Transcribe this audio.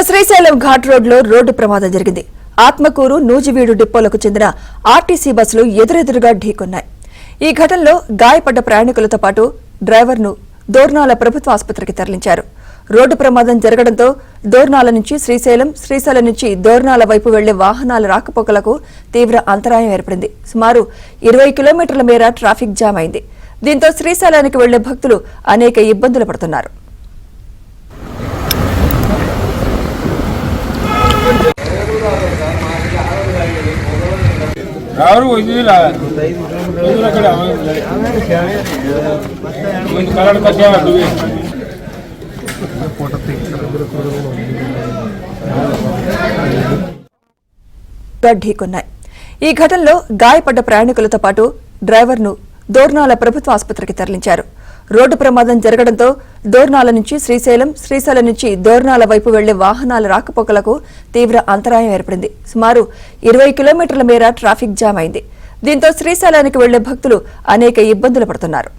శ్రీశైలం ఘాట్ రోడ్లో రోడ్డు ప్రమాదం జరిగింది. ఆత్మకూరు నూజివీడు డిపోలకు చెందిన ఆర్టీసీ బస్సులు ఎదురెదురుగా ఢీకొన్నాయి. ఈ ఘటనలో గాయపడ్డ ప్రయాణికులతో పాటు డ్రైవర్ను దోర్నాల ప్రభుత్వ ఆసుపత్రికి తరలించారు. రోడ్డు ప్రమాదం జరగడంతో దోర్నాల నుంచి శ్రీశైలం, శ్రీశైలం నుంచి దోర్నాల వైపు వెళ్లే వాహనాల రాకపోకలకు తీవ్ర అంతరాయం ఏర్పడింది. సుమారు 20 కిలోమీటర్ల మేర ట్రాఫిక్ జామ్ అయింది. దీంతో శ్రీశైలానికి వెళ్లే భక్తులు అనేక ఇబ్బందులు పడుతున్నారు. ఢీకొన్నాయి. ఈ ఘటనలో గాయపడ్డ ప్రయాణికులతో పాటు డ్రైవర్ను దోర్నాల ప్రభుత్వ ఆసుపత్రికి తరలించారు. రోడ్డు ప్రమాదం జరగడంతో దోర్నాల నుంచి శ్రీశైలం, శ్రీశైలం నుంచి దోర్నాల వైపు వెళ్లే వాహనాల రాకపోకలకు తీవ్ర అంతరాయం ఏర్పడింది. సుమారు 20 కిలోమీటర్ల మేర ట్రాఫిక్ జామ్ అయింది. దీంతో శ్రీశైలానికి వెళ్లే భక్తులు అనేక ఇబ్బందులు పడుతున్నారు.